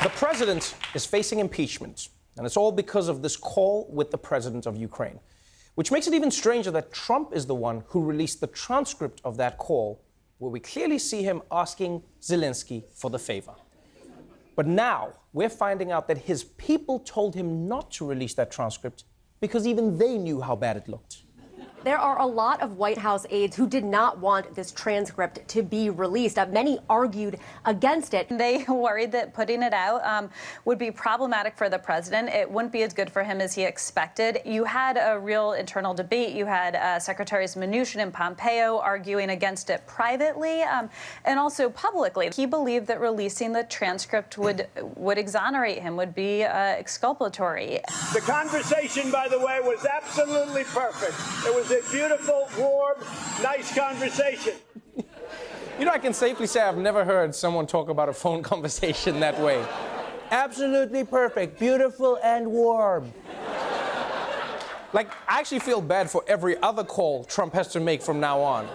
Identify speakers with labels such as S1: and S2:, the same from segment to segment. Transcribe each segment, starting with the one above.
S1: The president is facing impeachment, and it's all because of this call with the president of Ukraine, which makes it even stranger that Trump is the one who released the transcript of that call, where we clearly see him asking Zelensky for the favor. But now we're finding out that his people told him not to release that transcript because even they knew how bad it looked.
S2: There are a lot of White House aides who did not want this transcript to be released. Many argued against it.
S3: They worried that putting it out would be problematic for the president. It wouldn't be as good for him as he expected. You had a real internal debate. You had Secretaries Mnuchin and Pompeo arguing against it privately and also publicly. He believed that releasing the transcript would exonerate him, would be exculpatory.
S4: The conversation, by the way, was absolutely perfect. It was a beautiful, warm, nice conversation.
S1: You know, I can safely say I've never heard someone talk about a phone conversation that way. Absolutely perfect, beautiful, and warm. Like, I actually feel bad for every other call Trump has to make from now on.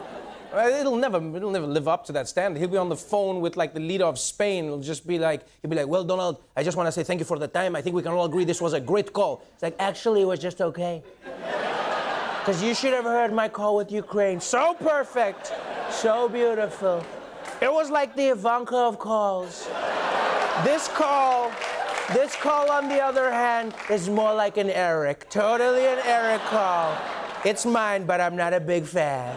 S1: It'll never live up to that standard. He'll be on the phone with, like, the leader of Spain. He'll be like, well, Donald, I just want to say thank you for the time. I think we can all agree this was a great call. It's like, actually, it was just okay. Because you should have heard my call with Ukraine. So perfect, so beautiful. It was like the Ivanka of calls. This call, on the other hand, is more like an Eric. Totally an Eric call. It's mine, but I'm not a big fan.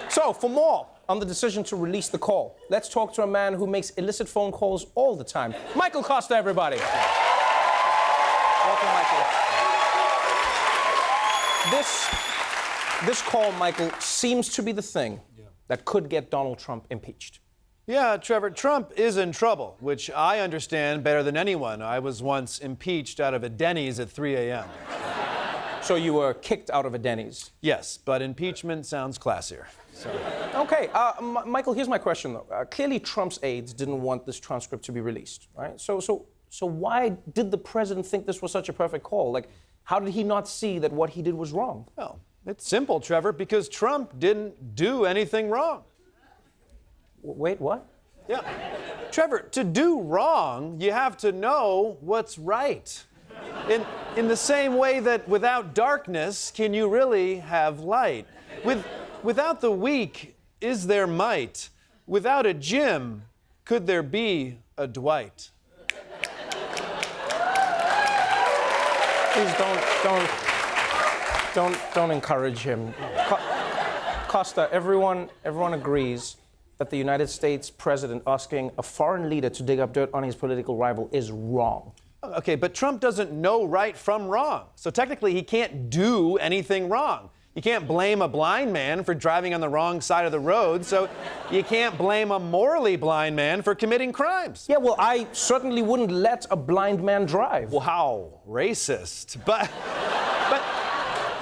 S1: So, for more on the decision to release the call, let's talk to a man who makes illicit phone calls all the time. Michael Kosta, everybody. Welcome, Michael. This call, Michael, seems to be the thing that could get Donald Trump impeached.
S5: Yeah, Trevor, Trump is in trouble, which I understand better than anyone. I was once impeached out of a Denny's at 3 a.m.
S1: So you were kicked out of a Denny's?
S5: Yes, but impeachment sounds classier. So.
S1: Okay, Michael, here's my question, though. Clearly, Trump's aides didn't want this transcript to be released, right? So why did the president think this was such a perfect call? Like, how did he not see that what he did was wrong?
S5: Well, it's simple, Trevor, because Trump didn't do anything wrong.
S1: Wait, what?
S5: Yeah. Trevor, to do wrong, you have to know what's right. In the same way that without darkness, can you really have light? Without the weak, is there might? Without a Jim, could there be a Dwight?
S1: Please don't encourage him. Kosta, everyone agrees that the United States president asking a foreign leader to dig up dirt on his political rival is wrong.
S5: Okay, but Trump doesn't know right from wrong. So technically, he can't do anything wrong. You can't blame a blind man for driving on the wrong side of the road, so you can't blame a morally blind man for committing crimes.
S1: Yeah, well, I certainly wouldn't let a blind man drive.
S5: Wow, racist. But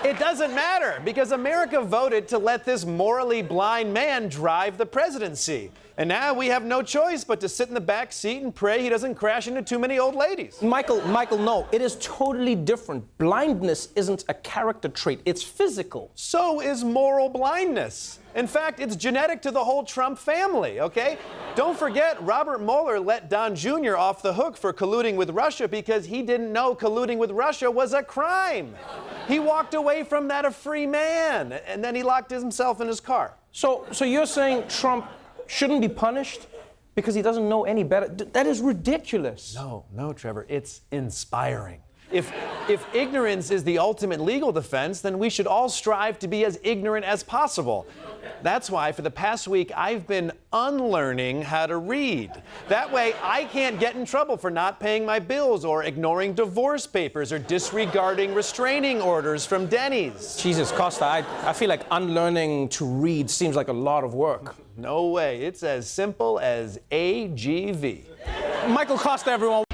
S5: it doesn't matter, because America voted to let this morally blind man drive the presidency. And now we have no choice but to sit in the back seat and pray he doesn't crash into too many old ladies.
S1: Michael, no, it is totally different. Blindness isn't a character trait, it's physical.
S5: So is moral blindness. In fact, it's genetic to the whole Trump family, okay? Don't forget, Robert Mueller let Don Jr. off the hook for colluding with Russia because he didn't know colluding with Russia was a crime. He walked away from that a free man, and then he locked himself in his car.
S1: So you're saying Trump shouldn't be punished because he doesn't know any better? That is ridiculous.
S5: No, Trevor, it's inspiring. If ignorance is the ultimate legal defense, then we should all strive to be as ignorant as possible. That's why for the past week, I've been unlearning how to read. That way, I can't get in trouble for not paying my bills or ignoring divorce papers or disregarding restraining orders from Denny's.
S1: Jesus, Kosta, I feel like unlearning to read seems like a lot of work.
S5: No way. It's as simple as AGV.
S1: Michael Kosta, everyone.